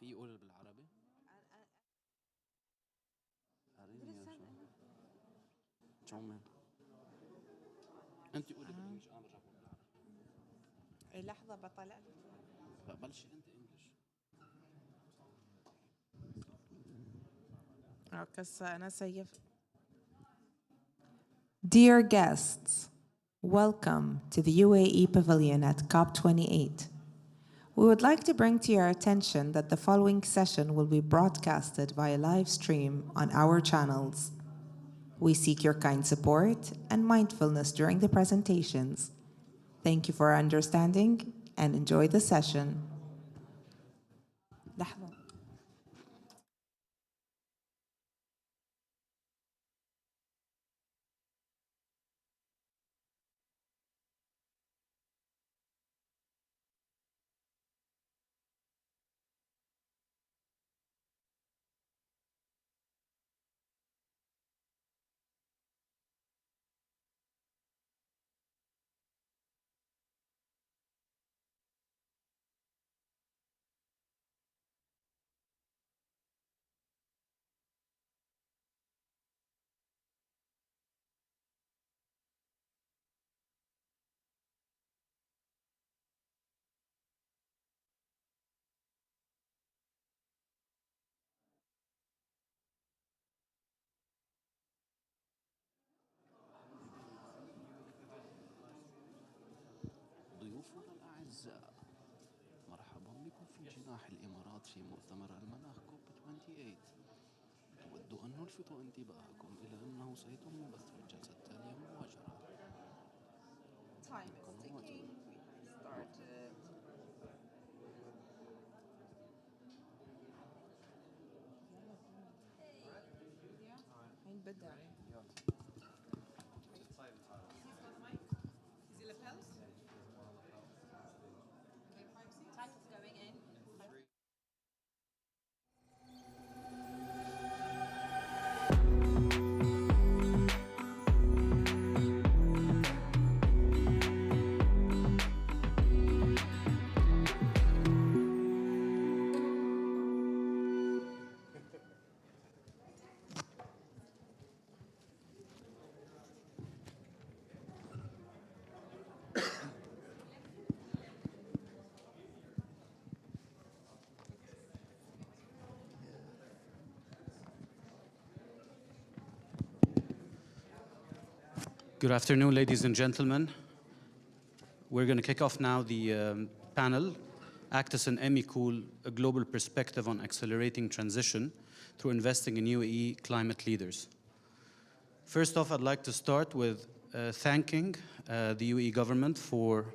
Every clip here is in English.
في يقول بالعربي؟ شو انت قولي بالانجلش انا برجع بقول بالعربي. لحظة بطلع. لا بلشي انت انجلش. قصة أنا سيف. Dear guests, welcome to the UAE Pavilion at COP28. We would like to bring to your attention that the following session will be broadcasted via live stream on our channels. We seek your kind support and mindfulness during the presentations. Thank you for understanding and enjoy the session. لحظة. ضيوفنا الأعزاء، مرحبا بكم في جناح الإمارات في مؤتمر المناخ كوب 28. أود أن نلفت انتباهكم إلى أنه سيتم بث الجلسة التالية مباشرة. Good afternoon, ladies and gentlemen. We're going to kick off now the panel, ACITS and EMICOOL, a global perspective on accelerating transition through investing in UAE climate leaders. First off, I'd like to start with thanking the UAE government for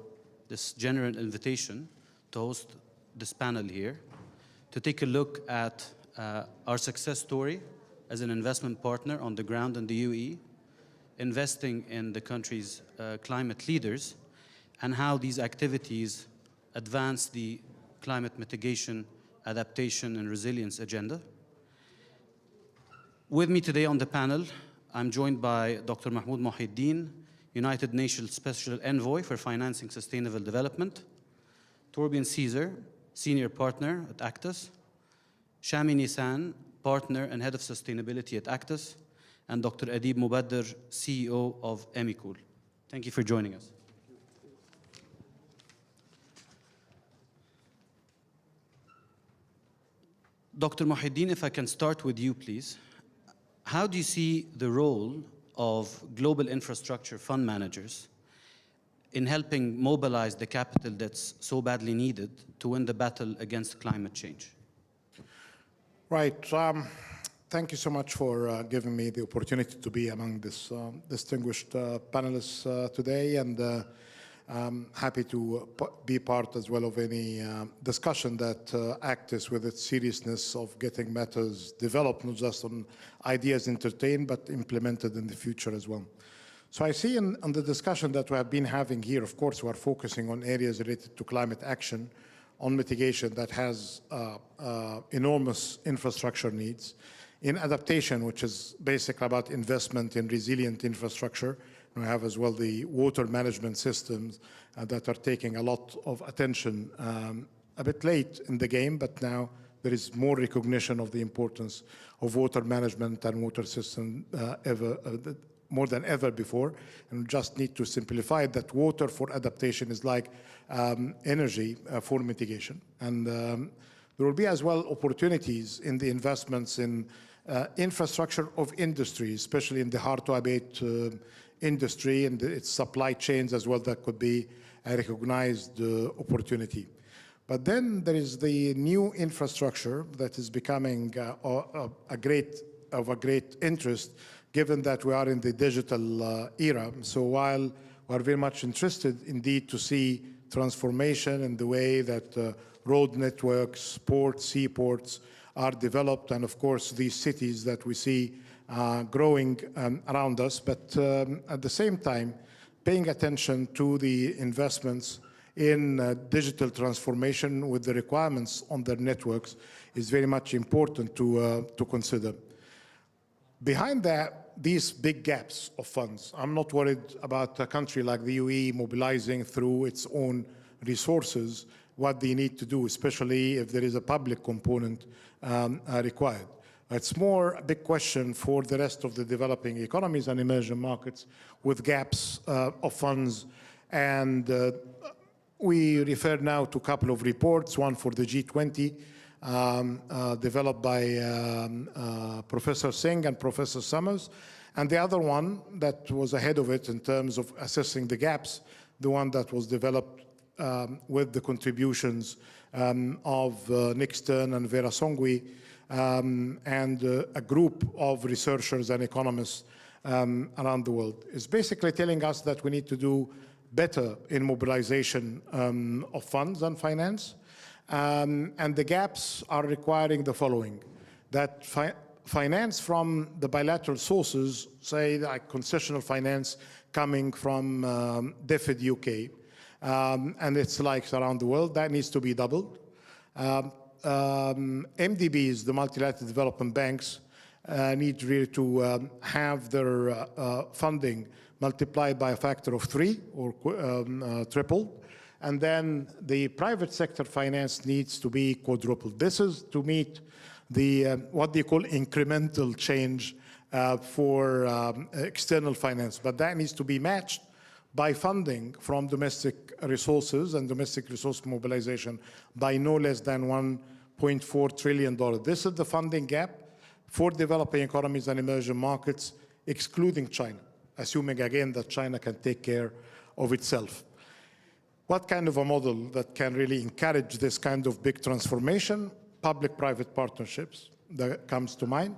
this generous invitation to host this panel here, to take a look at our success story as an investment partner on the ground in the UAE, investing in the country's climate leaders, and how these activities advance the climate mitigation, adaptation, and resilience agenda. With me today on the panel, I'm joined by Dr. Mahmoud Mohiuddin, United Nations Special Envoy for Financing Sustainable Development, Torbjörn Caesar, Senior Partner at ACITS, Shami Nissan, Partner and Head of Sustainability at ACITS, and Dr. Adib Mubaddar, CEO of EMICOOL. Thank you for joining us. Dr. Mohiuddin, if I can start with you, please. How do you see the role of global infrastructure fund managers in helping mobilize the capital that's so badly needed to win the battle against climate change? Right. Thank you so much for giving me the opportunity to be among this distinguished panelists today, and I'm happy to be part as well of any discussion that ACITS, with its seriousness of getting matters developed, not just on ideas entertained, but implemented in the future as well. So I see in the discussion that we have been having here, of course, we are focusing on areas related to climate action, on mitigation that has enormous infrastructure needs, in adaptation, which is basically about investment in resilient infrastructure. We have as well the water management systems that are taking a lot of attention, a bit late in the game, but now there is more recognition of the importance of water management and water system more than ever before. And we just need to simplify that water for adaptation is like energy for mitigation. And there will be as well opportunities in the investments in infrastructure of industry, especially in the hard-to-abate industry and its supply chains as well. That could be a recognized opportunity. But then there is the new infrastructure that is becoming of a great interest, given that we are in the digital era. So while we're very much interested indeed to see transformation in the way that road networks, ports, seaports are developed, and of course these cities that we see growing around us, but at the same time paying attention to the investments in digital transformation with the requirements on their networks is very much important to consider. Behind that, these big gaps of funds, I'm not worried about a country like the UAE mobilizing through its own resources what they need to do, especially if there is a public component required. It's more a big question for the rest of the developing economies and emerging markets with gaps of funds. And we refer now to a couple of reports, one for the G20, developed by Professor Singh and Professor Summers, and the other one that was ahead of it in terms of assessing the gaps, the one that was developed with the contributions of Nick Stern and Vera Songwe, and a group of researchers and economists around the world. It's basically telling us that we need to do better in mobilization of funds and finance. And the gaps are requiring the following: that finance from the bilateral sources, say like concessional finance coming from DFID UK, and its likes around the world, that needs to be doubled. MDBs, the multilateral development banks, need really to have their funding multiplied by a factor of 3 or tripled. And then the private sector finance needs to be quadrupled. This is to meet the what they call incremental change for external finance. But that needs to be matched by funding from domestic resources and domestic resource mobilization by no less than $1.4 trillion. This is the funding gap for developing economies and emerging markets, excluding China, assuming again that China can take care of itself. What kind of a model that can really encourage this kind of big transformation? Public-private partnerships, that comes to mind.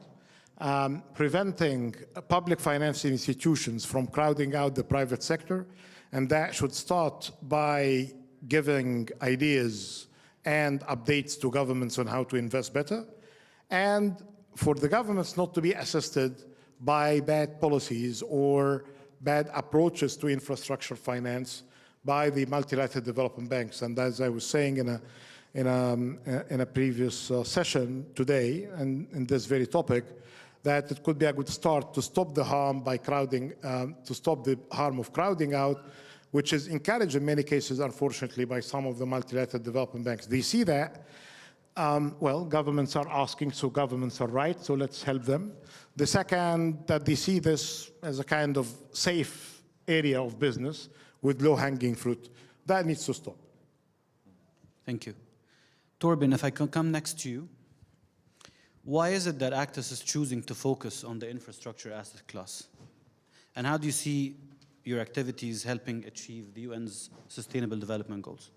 Preventing public financing institutions from crowding out the private sector, and that should start by giving ideas and updates to governments on how to invest better, and for the governments not to be assisted by bad policies or bad approaches to infrastructure finance by the multilateral development banks. And as I was saying in a previous session today, and in this very topic, that it could be a good start to stop the harm by crowding, to stop the harm of crowding out, which is encouraged in many cases, unfortunately, by some of the multilateral development banks. They see that, well, governments are asking, so governments are right, so let's help them. The second, that they see this as a kind of safe area of business with low-hanging fruit. That needs to stop. Thank you. Torben, if I can come next to you, why is it that ACITS is choosing to focus on the infrastructure asset class? And how do you see your activities helping achieve the UN's Sustainable Development Goals?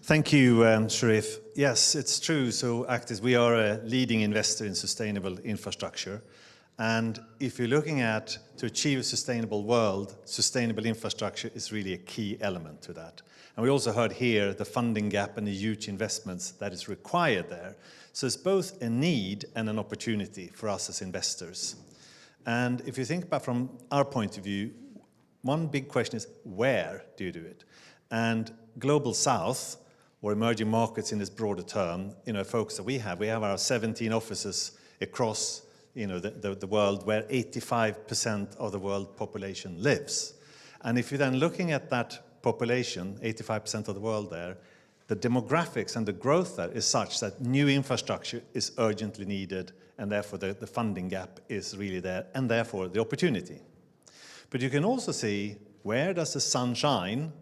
Thank you, Sharif. Yes, it's true. So ACITS, we are a leading investor in sustainable infrastructure. And if you're looking at to achieve a sustainable world, sustainable infrastructure is really a key element to that. And we also heard here the funding gap and the huge investments that is required there. So it's both a need and an opportunity for us as investors. And if you think about from our point of view, one big question is, where do you do it? And Global South, or emerging markets in this broader term, focus that we have our 17 offices across the world where 85% of the world population lives. And if you're then looking at that population, 85% of the world there, the demographics and the growth there is such that new infrastructure is urgently needed, and therefore the funding gap is really there, and therefore the opportunity. But you can also see, where does the sun shine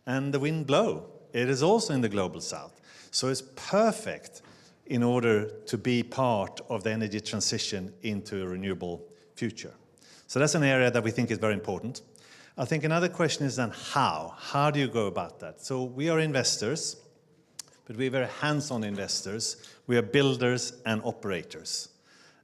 and the wind blow? It is also in the global south. So it's perfect in order to be part of the energy transition into a renewable future. So that's an area that we think is very important. I think another question is then how? How do you go about that? So we are investors, but we're very hands-on investors. We are builders and operators.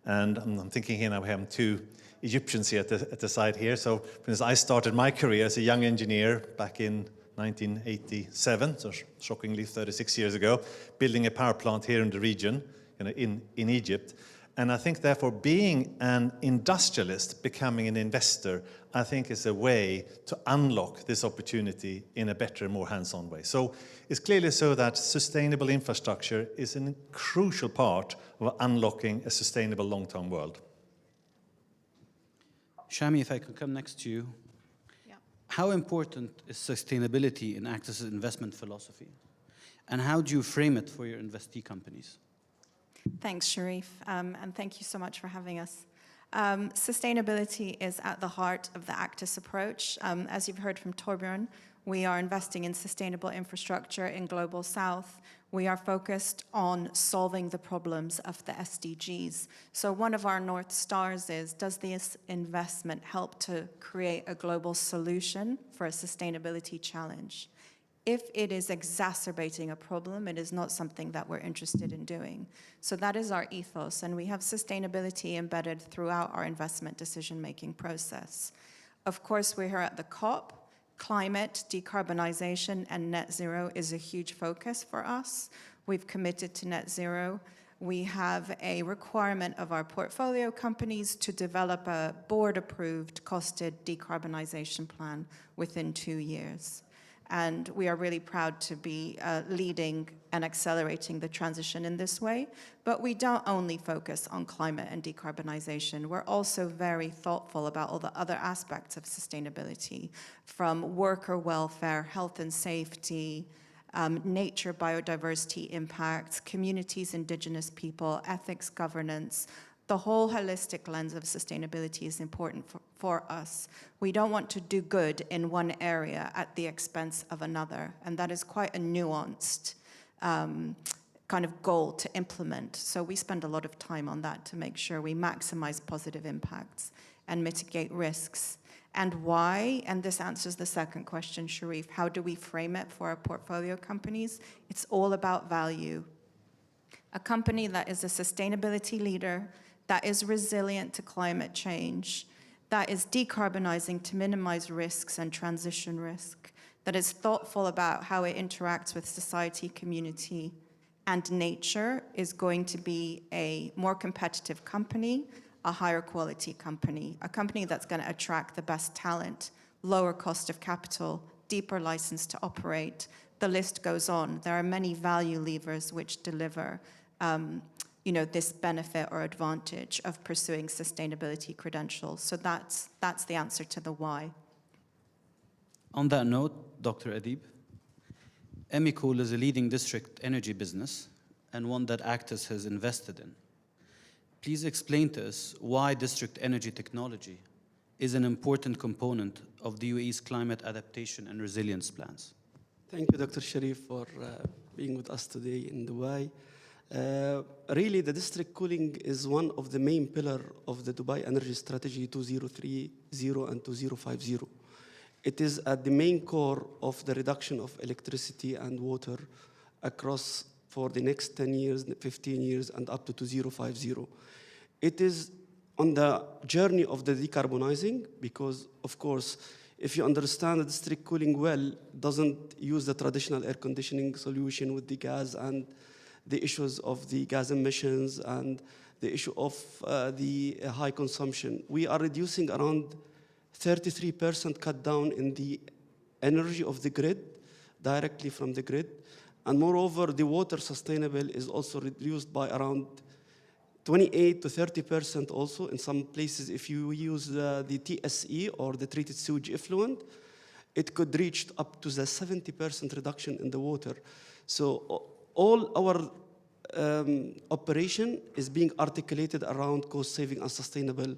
And I'm thinking here now we have two Egyptians here at the side here. So because I started my career as a young engineer back in 1987, so shockingly 36 years ago, building a power plant here in the region, in Egypt. And I think therefore being an industrialist, becoming an investor, I think is a way to unlock this opportunity in a better, more hands-on way. So it's clearly so that sustainable infrastructure is a crucial part of unlocking a sustainable long-term world. Shami, if I could come next to you. Yeah. How important is sustainability in Actis' investment philosophy? And how do you frame it for your investee companies? Thanks, Sharif, and thank you so much for having us. Sustainability is at the heart of the Actis approach. As you've heard from Torbjörn, we are investing in sustainable infrastructure in Global South. We are focused on solving the problems of the SDGs. So one of our North Stars is, does this investment help to create a global solution for a sustainability challenge? If it is exacerbating a problem, it is not something that we're interested in doing. So that is our ethos, and we have sustainability embedded throughout our investment decision-making process. Of course, we're here at the COP. Climate, decarbonization, and net zero is a huge focus for us. We've committed to net zero. We have a requirement of our portfolio companies to develop a board-approved, costed decarbonization plan within 2 years. And we are really proud to be leading and accelerating the transition in this way. But we don't only focus on climate and decarbonization. We're also very thoughtful about all the other aspects of sustainability, from worker welfare, health and safety, nature, biodiversity impacts, communities, indigenous people, ethics, governance. The whole holistic lens of sustainability is important for us. We don't want to do good in one area at the expense of another, and that is quite a nuanced kind of goal to implement. So we spend a lot of time on that to make sure we maximize positive impacts and mitigate risks. And why? And this answers the second question, Sharif. How do we frame it for our portfolio companies? It's all about value. A company that is a sustainability leader, that is resilient to climate change, that is decarbonizing to minimize risks and transition risk, that is thoughtful about how it interacts with society, community, and nature, is going to be a more competitive company, a higher quality company, a company that's going to attract the best talent, lower cost of capital, deeper license to operate. The list goes on. There are many value levers which deliver this benefit or advantage of pursuing sustainability credentials. So that's the answer to the why. On that note, Dr. Adib, EMICOOL is a leading district energy business and one that Actis has invested in. Please explain to us why district energy technology is an important component of the UAE's climate adaptation and resilience plans. Thank you, Dr. Sharif, for being with us today in Dubai. Really, the district cooling is one of the main pillars of the Dubai Energy Strategy 2030 and 2050. It is at the main core of the reduction of electricity and water across for the next 10 years, 15 years, and up to 2050. It is on the journey of the decarbonizing because, of course, if you understand the district cooling well, doesn't use the traditional air conditioning solution with the gas and the issues of the gas emissions and the issue of the high consumption. We are reducing around 33% cut down in the energy of the grid, directly from the grid. And moreover, the water sustainable is also reduced by around 28 to 30% also. In some places, if you use the TSE or the treated sewage effluent, it could reach up to the 70% reduction in the water. So all our operation is being articulated around cost saving and sustainable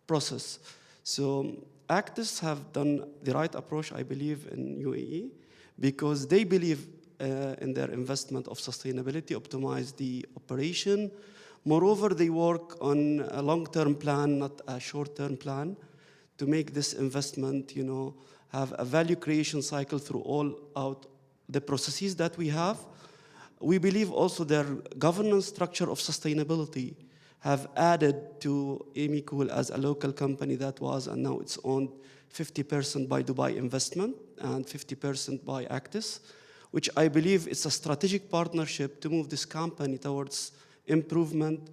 process. So ACITS have done the right approach, I believe, in UAE, because they believe in their investment of sustainability, optimize the operation. Moreover, they work on a long-term plan, not a short-term plan, to make this investment, have a value creation cycle through all out the processes that we have. We believe also their governance structure of sustainability have added to EMICOOL as a local company that was, and now it's owned 50% by Dubai Investment and 50% by ACITS, which I believe is a strategic partnership to move this company towards improvement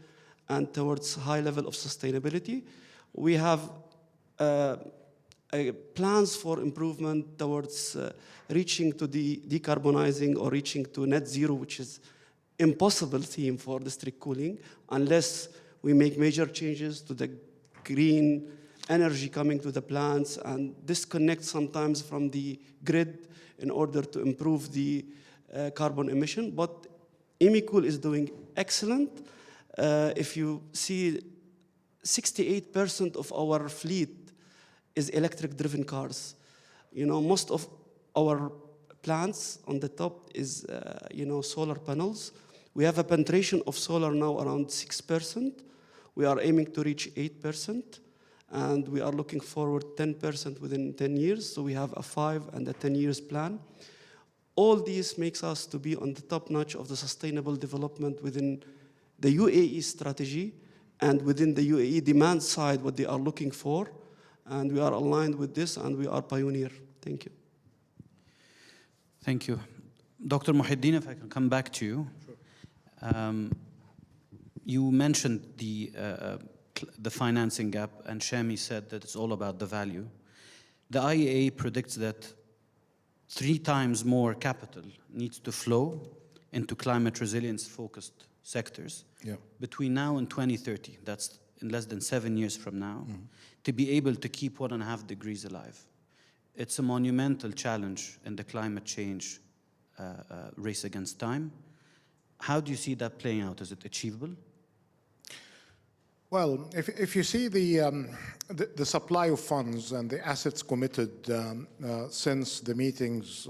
and towards high level of sustainability. We have plans for improvement towards reaching to the decarbonizing or reaching to net zero, which is impossible theme for district cooling unless we make major changes to the green energy coming to the plants and disconnect sometimes from the grid in order to improve the carbon emission. But EMICOOL is doing excellent. If you see, 68% of our fleet is electric-driven cars. Most of our plants on the top is, solar panels. We have a penetration of solar now around 6%. We are aiming to reach 8%, and we are looking forward 10% within 10 years. So we have a 5 and a 10 years plan. All this makes us to be on the top notch of the sustainable development within the UAE strategy and within the UAE demand side, what they are looking for. And we are aligned with this, and we are pioneer. Thank you. Thank you. Dr. Muhyiddin, if I can come back to you. Sure. You mentioned the financing gap, and Shami said that it's all about the value. The IEA predicts that 3 times more capital needs to flow into climate resilience-focused sectors between now and 2030. That's in less than 7 years from now, to be able to keep 1.5 degrees alive. It's a monumental challenge in the climate change race against time. How do you see that playing out? Is it achievable? Well, if you see the supply of funds and the assets committed since the meetings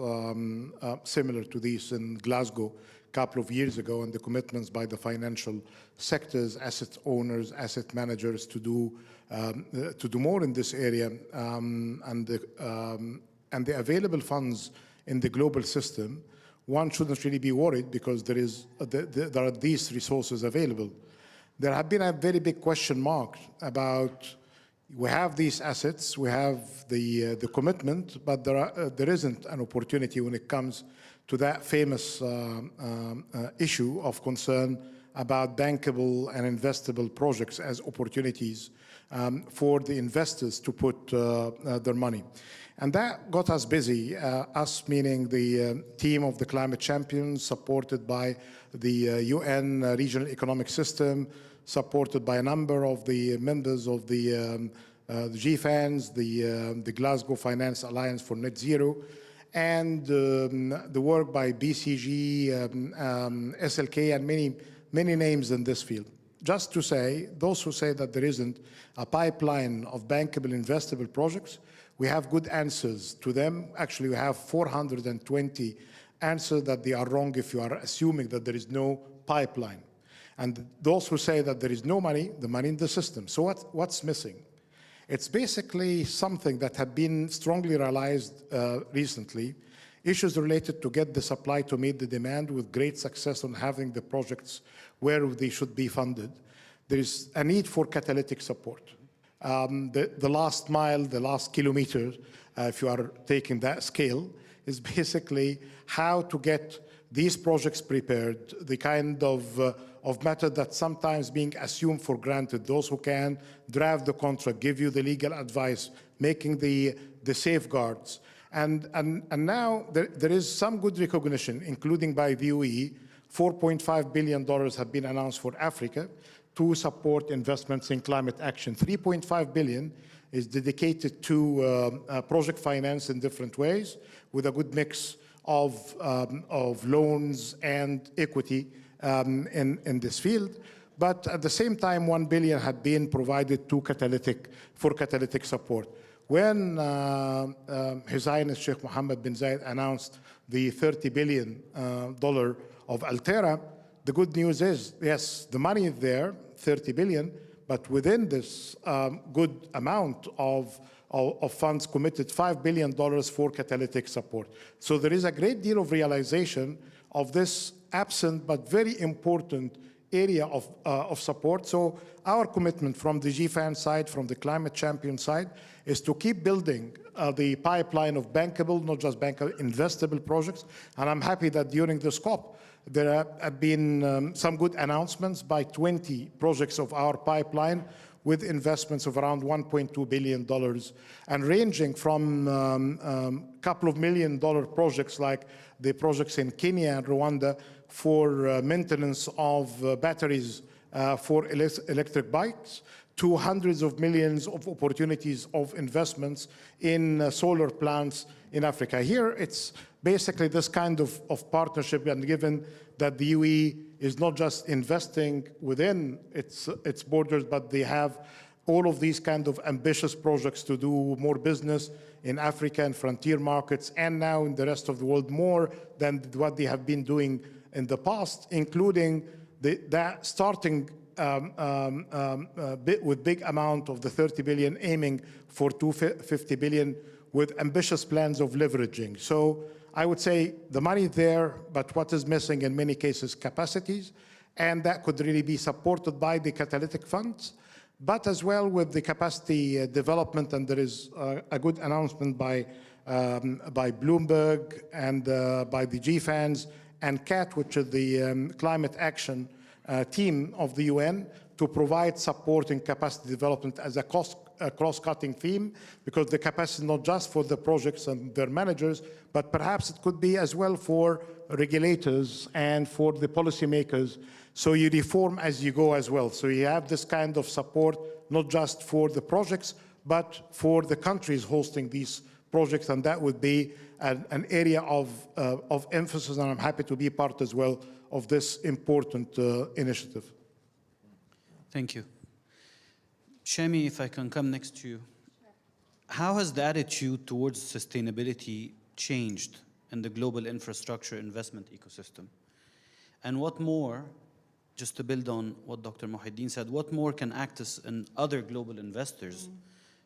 similar to these in Glasgow a couple of years ago, and the commitments by the financial sectors, asset owners, asset managers to do more in this area, and the available funds in the global system, one shouldn't really be worried because there are these resources available. There have been a very big question mark about, we have these assets, we have the commitment, but there isn't an opportunity when it comes to that famous issue of concern about bankable and investable projects as opportunities for the investors to put their money. And that got us busy, us meaning the team of the climate champions, supported by the UN regional economic system, supported by a number of the members of the GFANs, the Glasgow Finance Alliance for Net Zero, and the work by BCG, SLK, and many names in this field. Just to say, those who say that there isn't a pipeline of bankable, investable projects, we have good answers to them. Actually, we have 420 answers that they are wrong if you are assuming that there is no pipeline. And those who say that there is no money, the money in the system. So what's missing? It's basically something that had been strongly realized recently, issues related to get the supply to meet the demand with great success on having the projects where they should be funded. There is a need for catalytic support. The last mile, the last kilometer, if you are taking that scale, is basically how to get these projects prepared, the kind of method that's sometimes being assumed for granted. Those who can draft the contract, give you the legal advice, making the safeguards. And now there is some good recognition, including by the UAE. $4.5 billion have been announced for Africa to support investments in climate action. $3.5 billion is dedicated to project finance in different ways, with a good mix of loans and equity in this field. But at the same time, 1 billion had been provided for catalytic support. When His Highness Sheikh Mohammed bin Zayed announced the $30 billion of Altera, the good news is, yes, the money is there, 30 billion, but within this good amount of funds committed, $5 billion for catalytic support. So there is a great deal of realization of this absent but very important area of support. So our commitment from the GFAN side, from the Climate Champion side, is to keep building the pipeline of bankable, not just bankable, investable projects. And I'm happy that during this COP, there have been some good announcements by 20 projects of our pipeline with investments of around $1.2 billion and ranging from a couple of $1 million projects like the projects in Kenya and Rwanda for maintenance of batteries for electric bikes to hundreds of millions of opportunities of investments in solar plants in Africa. Here, it's basically this kind of partnership, and given that the UAE is not just investing within its borders, but they have all of these kind of ambitious projects to do more business in Africa and frontier markets, and now in the rest of the world more than what they have been doing in the past, including that starting with big amount of the 30 billion, aiming for 250 billion with ambitious plans of leveraging. So I would say the money is there, but what is missing in many cases, capacities, and that could really be supported by the catalytic funds, but as well with the capacity development. And there is a good announcement by Bloomberg and by the GFANs and CAT, which is the climate action team of the UN, to provide support in capacity development as a cross-cutting theme, because the capacity is not just for the projects and their managers, but perhaps it could be as well for regulators and for the policymakers. So you reform as you go as well. So you have this kind of support, not just for the projects, but for the countries hosting these projects, and that would be an area of emphasis, and I'm happy to be part as well of this important initiative. Thank you. Shami, if I can come next to you. How has the attitude towards sustainability changed in the global infrastructure investment ecosystem? And what more, just to build on what Dr. Mohiddin said, what more can ACITS and other global investors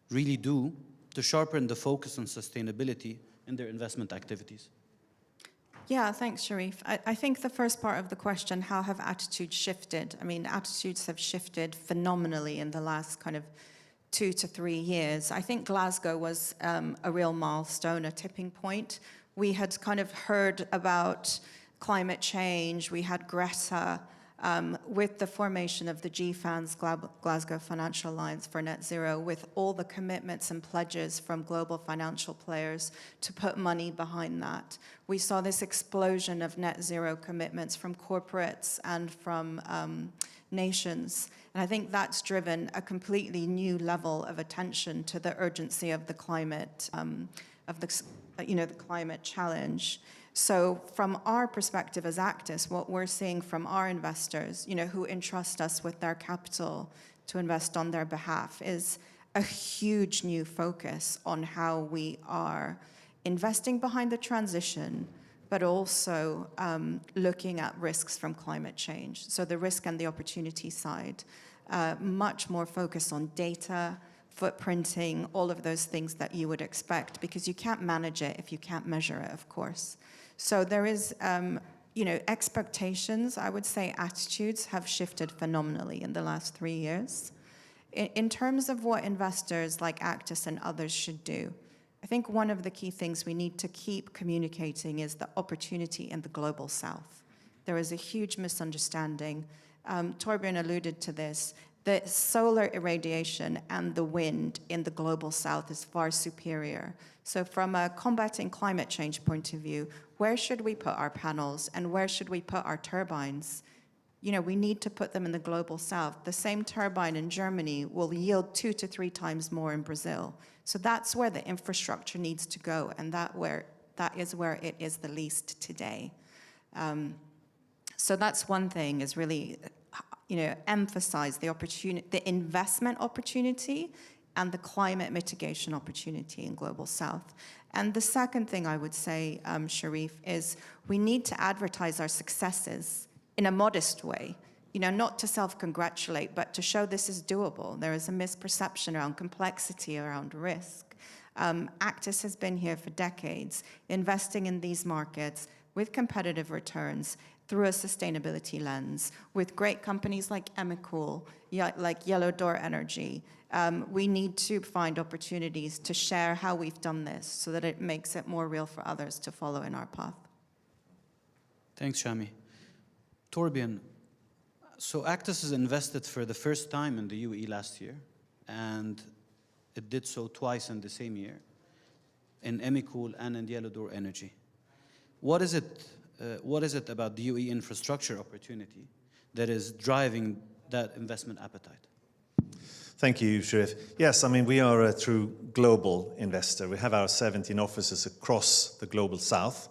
really do to sharpen the focus on sustainability in their investment activities? Yeah, thanks, Sharif. I think the first part of the question, how have attitudes shifted? I mean, attitudes have shifted phenomenally in the last kind of 2 to 3 years. I think Glasgow was a real milestone, a tipping point. We had kind of heard about climate change. We had Greta. With the formation of the GFAN's Glasgow Financial Alliance for Net Zero, with all the commitments and pledges from global financial players to put money behind that, we saw this explosion of net zero commitments from corporates and from nations. And I think that's driven a completely new level of attention to the urgency of the climate, the climate challenge. So from our perspective as ACITS, what we're seeing from our investors, who entrust us with their capital to invest on their behalf, is a huge new focus on how we are investing behind the transition, but also looking at risks from climate change. So the risk and the opportunity side, much more focus on data, footprinting, all of those things that you would expect, because you can't manage it if you can't measure it, of course. So there is, expectations, I would say attitudes have shifted phenomenally in the last 3 years. In terms of what investors like ACITS and others should do, I think one of the key things we need to keep communicating is the opportunity in the global south. There is a huge misunderstanding. Torbjörn alluded to this. The solar irradiation and the wind in the global south is far superior. So from a combating climate change point of view, where should we put our panels and where should we put our turbines? We need to put them in the global south. The same turbine in Germany will yield 2 to 3 times more in Brazil. So that's where the infrastructure needs to go, and that is where it is the least today. So that's one thing, is really, emphasize the opportunity, the investment opportunity and the climate mitigation opportunity in Global South. And the second thing I would say, Sharif, is we need to advertise our successes in a modest way. Not to self-congratulate, but to show this is doable. There is a misperception around complexity, around risk. Actis has been here for decades, investing in these markets with competitive returns through a sustainability lens, with great companies like EMICOOL, like Yellow Door Energy. We need to find opportunities to share how we've done this so that it makes it more real for others to follow in our path. Thanks, Shami. Torbjörn, so Actis has invested for the first time in the UAE last year, and it did so twice in the same year, in EMICOOL and in Yellow Door Energy. What is it about the UAE infrastructure opportunity that is driving that investment appetite? Thank you, Sharif. Yes, I mean, we are a true global investor. We have our 17 offices across the global south,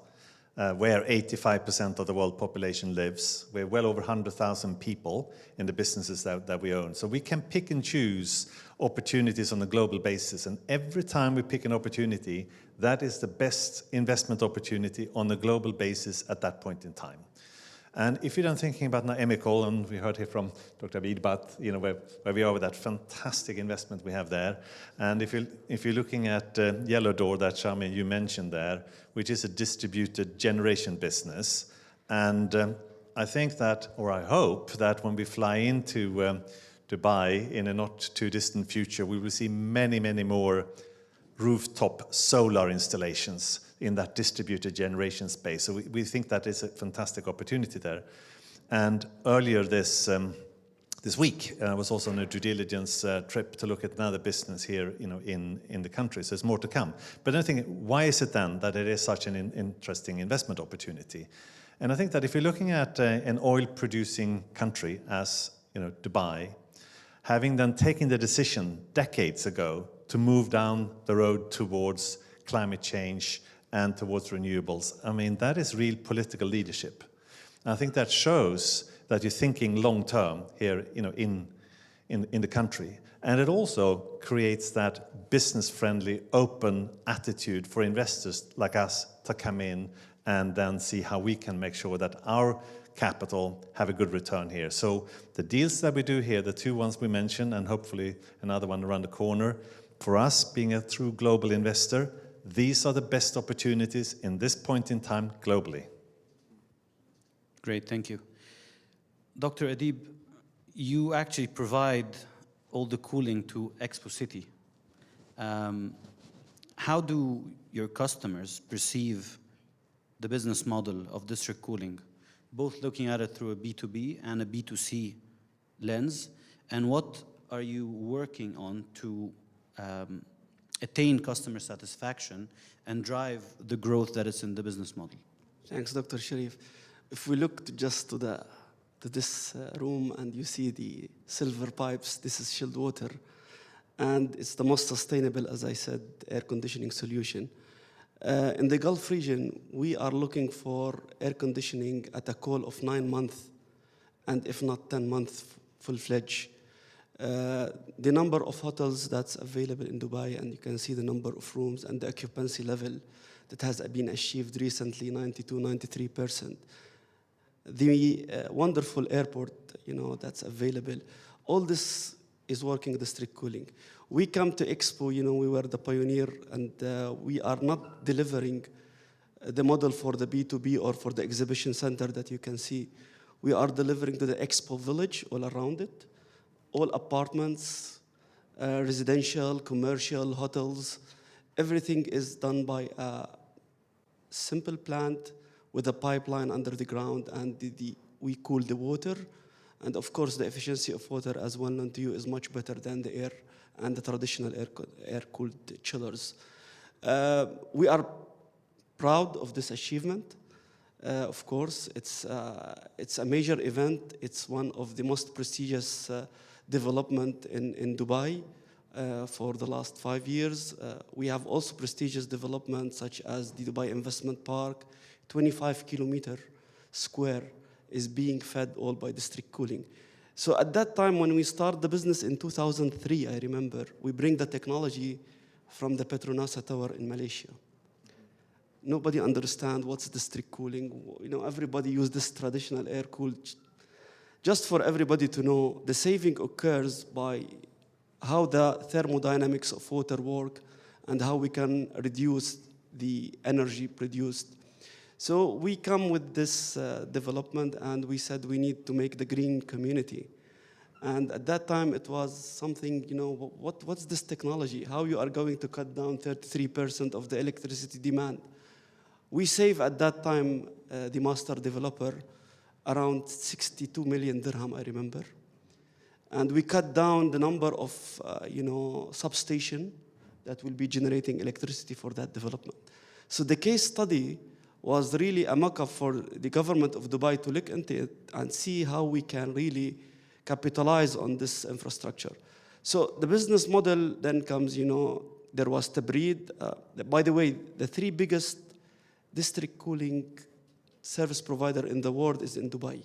where 85% of the world population lives. We're well over 100,000 people in the businesses that we own. So we can pick and choose opportunities on a global basis. And every time we pick an opportunity, that is the best investment opportunity on a global basis at that point in time. And if you're then thinking about now EMICOOL, and we heard here from Dr. Abidbat, where we are with that fantastic investment we have there. And if you're looking at Yellow Door, that Shami you mentioned there, which is a distributed generation business. And I think that, or I hope that when we fly into Dubai in a not too distant future, we will see many, many more rooftop solar installations in that distributed generation space. So we think that is a fantastic opportunity there. And earlier this week, I was also on a due diligence trip to look at another business here, in the country. So there's more to come. But I think, why is it then that it is such an interesting investment opportunity? And I think that if you're looking at an oil-producing country as Dubai, having then taken the decision decades ago to move down the road towards climate change and towards renewables, I mean, that is real political leadership. And I think that shows that you're thinking long-term here, in the country. And it also creates that business-friendly, open attitude for investors like us to come in and then see how we can make sure that our capital have a good return here. So the deals that we do here, the two ones we mentioned, and hopefully another one around the corner, for us, being a true global investor, these are the best opportunities in this point in time globally. Great, thank you. Dr. Adib, you actually provide all the cooling to Expo City. How do your customers perceive the business model of district cooling, both looking at it through a B2B and a B2C lens? And what are you working on to attain customer satisfaction and drive the growth that is in the business model? Thanks, Dr. Sharif. If we look just to this room and you see the silver pipes, this is chilled water. And it's the most sustainable, as I said, air conditioning solution. In the Gulf region, we are looking for air conditioning at a call of 9 months, and if not 10 months, full-fledged. The number of hotels that's available in Dubai, and you can see the number of rooms and the occupancy level that has been achieved recently, 92-93%. The wonderful airport, that's available. All this is working district cooling. We come to Expo, we were the pioneer, and we are not delivering the model for the B2B or for the exhibition center that you can see. We are delivering to the Expo Village all around it, all apartments, residential, commercial, hotels. Everything is done by a simple plant with a pipeline under the ground, and we cool the water. And of course, the efficiency of water, as well known to you, is much better than the air and the traditional air-cooled chillers. We are proud of this achievement. Of course, it's a major event. It's one of the most prestigious development in Dubai. for the last 5 years. We have also prestigious developments such as the Dubai Investment Park, 25 kilometer square is being fed all by district cooling. So at that time, when we started the business in 2003, I remember, we bring the technology from the Petronasa Tower in Malaysia. Nobody understands what's district cooling. You know, everybody uses this traditional air cooled. Just for everybody to know, the saving occurs by how the thermodynamics of water work and how we can reduce the energy produced. So we come with this development, and we said we need to make the green community. And at that time, it was something, you know, what's this technology? How you are going to cut down 33% of the electricity demand? We save at that time, the master developer, around 62 million dirham, I remember. And we cut down the number of, substation that will be generating electricity for that development. So the case study was really a mock-up for the government of Dubai to look into it and see how we can really capitalize on this infrastructure. So the business model then comes, there was Tabreed. By the way, the 3 biggest district cooling service provider in the world is in Dubai.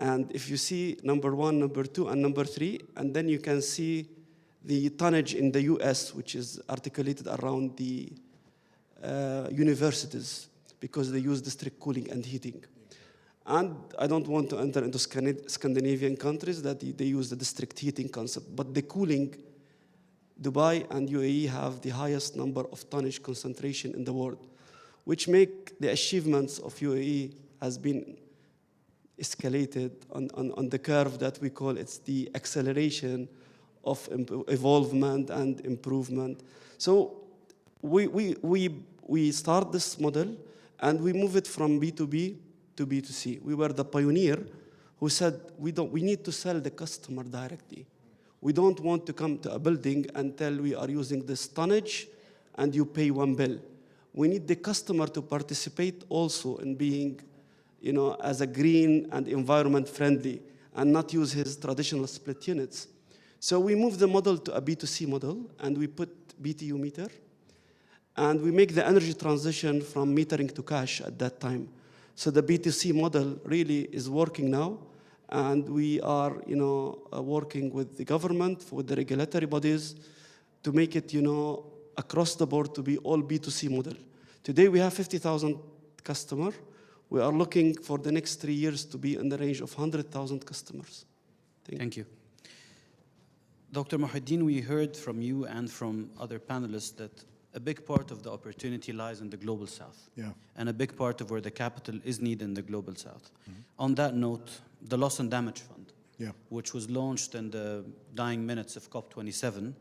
And if you see number 1, number 2, and number 3, and then you can see the tonnage in the US, which is articulated around the universities, because they use district cooling and heating. And I don't want to enter into Scandinavian countries that they use the district heating concept, but the cooling, Dubai and UAE have the highest number of tonnage concentration in the world, which make the achievements of UAE has been escalated on the curve that we call it's the acceleration of evolvement and improvement. So we start this model and we move it from B2B to B2C. We were the pioneer who said we need to sell the customer directly. We don't want to come to a building and tell we are using this tonnage and you pay 1 bill. We need the customer to participate also in being, as a green and environment friendly and not use his traditional split units. So we moved the model to a B2C model and we put BTU meter. And we make the energy transition from metering to cash at that time. So the B2C model really is working now. And we are, working with the government, with the regulatory bodies to make it, across the board to be all B2C model. Today we have 50,000 customers. We are looking for the next 3 years to be in the range of 100,000 customers. Thank you. Dr. Muhyiddin, we heard from you and from other panelists that a big part of the opportunity lies in the Global South. Yeah. And a big part of where the capital is needed in the Global South. On that note, the Loss and Damage Fund, which was launched in the dying minutes of COP27,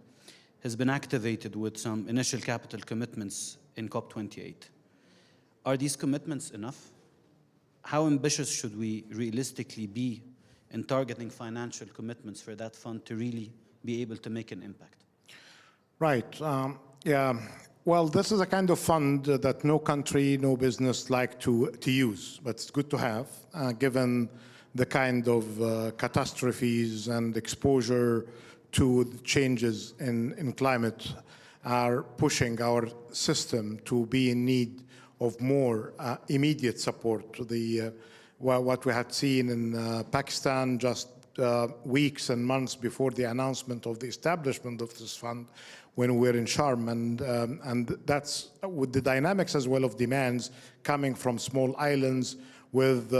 has been activated with some initial capital commitments in COP28. Are these commitments enough? How ambitious should we realistically be in targeting financial commitments for that fund to really be able to make an impact? Right. Well, this is a kind of fund that no country, no business like to use, but it's good to have, given the kind of catastrophes and exposure to the changes in climate are pushing our system to be in need of more immediate support. What we had seen in Pakistan just weeks and months before the announcement of the establishment of this fund when we were in Sharm, and that's with the dynamics as well of demands coming from small islands with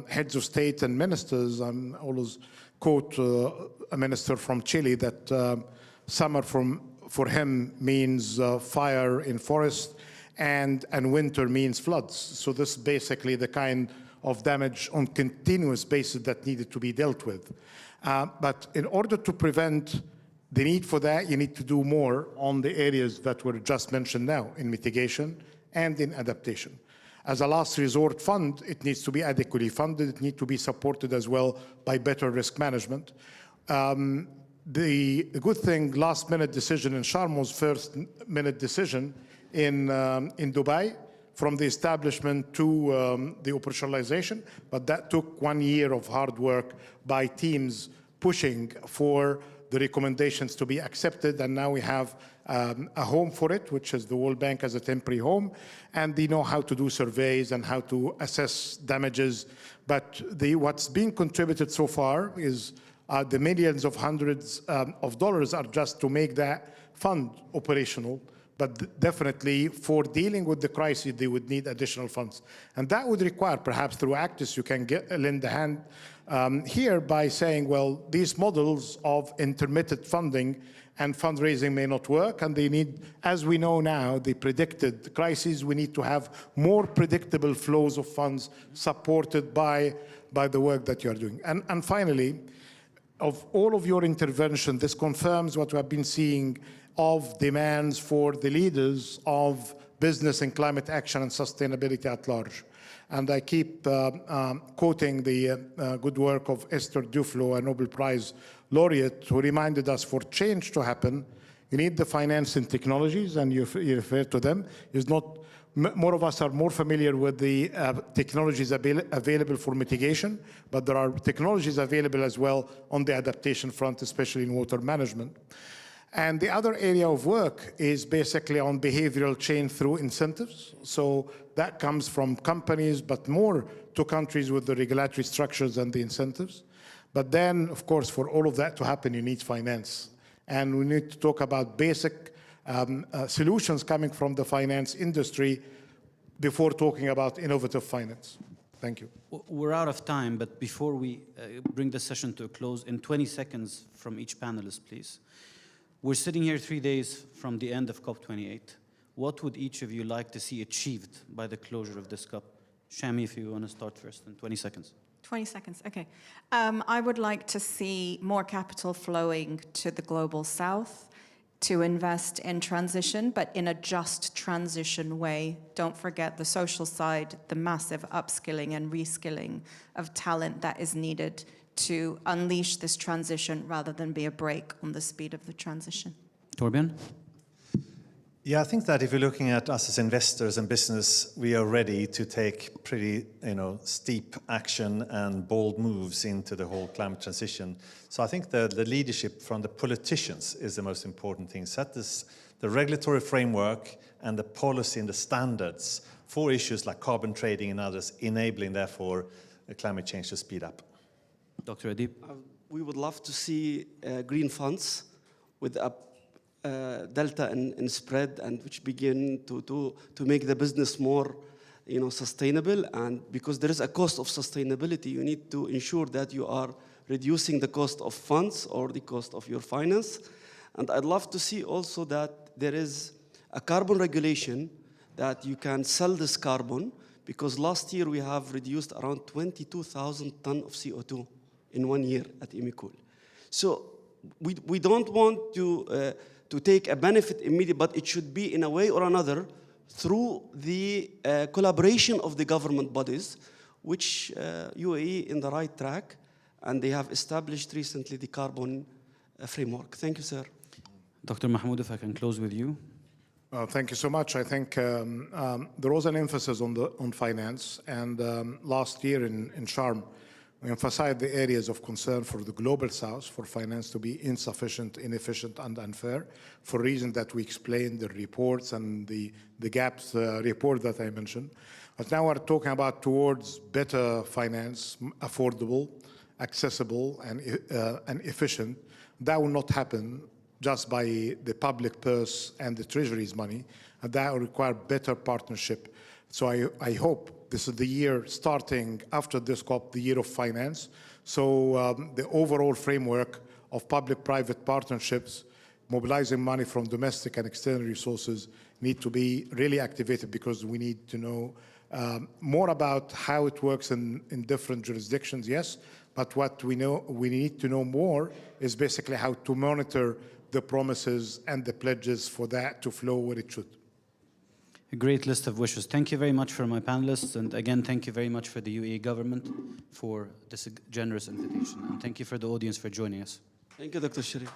heads of state and ministers. I always quote a minister from Chile that summer for him means fire in forest and winter means floods. So this is basically the kind of damage on continuous basis that needed to be dealt with. But in order to prevent the need for that, you need to do more on the areas that were just mentioned now, in mitigation and in adaptation. As a last resort fund, it needs to be adequately funded. It needs to be supported as well by better risk management. The good thing, last minute decision in Sharm was first minute decision in Dubai, from the establishment to the operationalization, but that took 1 year of hard work by teams pushing for the recommendations to be accepted, and now we have a home for it, which is the World Bank as a temporary home, and they know how to do surveys and how to assess damages. But what's being contributed so far is the millions of hundreds of dollars are just to make that fund operational. But definitely for dealing with the crisis, they would need additional funds. And that would require, perhaps through ACITS, you can lend a hand here by saying, well, these models of intermittent funding and fundraising may not work, and they need, as we know now, the predicted crises, we need to have more predictable flows of funds supported by the work that you are doing. And finally, of all of your intervention, this confirms what we have been seeing of demands for the leaders of business and climate action and sustainability at large. And I keep quoting the good work of Esther Duflo, a Nobel Prize laureate, who reminded us for change to happen, you need the finance and technologies, and you refer to them. It's not, more of us are more familiar with the technologies available for mitigation, but there are technologies available as well on the adaptation front, especially in water management. And the other area of work is basically on behavioral change through incentives. So that comes from companies, but more to countries with the regulatory structures and the incentives. But then, of course, for all of that to happen, you need finance. And we need to talk about basic solutions coming from the finance industry before talking about innovative finance. Thank you. We're out of time, but before we bring the session to a close, in 20 seconds from each panelist, please. We're sitting here 3 days from the end of COP28. What would each of you like to see achieved by the closure of this COP? Shami, if you want to start first in 20 seconds. 20 seconds, okay. I would like to see more capital flowing to the global south to invest in transition, but in a just transition way. Don't forget the social side, the massive upskilling and reskilling of talent that is needed to unleash this transition rather than be a brake on the speed of the transition. Torbjörn? Yeah, I think that if you're looking at us as investors and business, we are ready to take pretty, steep action and bold moves into the whole climate transition. So I think the leadership from the politicians is the most important thing. Set the regulatory framework and the policy and the standards for issues like carbon trading and others, enabling, therefore, climate change to speed up. Dr. Adib? We would love to see green funds with a delta in spread, and which begin to make the business more sustainable. And because there is a cost of sustainability, you need to ensure that you are reducing the cost of funds or the cost of your finance. And I'd love to see also that there is a carbon regulation that you can sell this carbon, because last year we have reduced around 22,000 tons of CO2 in 1 year at EMICOOL. So we don't want to take a benefit immediately, but it should be in a way or another through the collaboration of the government bodies, which UAE in the right track, and they have established recently the carbon framework. Thank you, sir. Dr. Mahmoud, if I can close with you. Thank you so much. I think there was an emphasis on finance, and last year in Sharm, we emphasized the areas of concern for the global south, for finance to be insufficient, inefficient, and unfair, for reasons that we explained, the reports and the gaps report that I mentioned. But now we're talking about towards better finance, affordable, accessible, and efficient. That will not happen just by the public purse and the treasury's money, and that will require better partnership. So I hope this is the year starting after this COP, the year of finance. So the overall framework of public-private partnerships, mobilizing money from domestic and external resources need to be really activated, because we need to know more about how it works in different jurisdictions, yes, but what we need to know more is basically how to monitor the promises and the pledges for that to flow where it should. A great list of wishes. Thank you very much for my panelists. And again, thank you very much for the UAE government for this generous invitation. And thank you for the audience for joining us. Thank you, Dr. Sharif.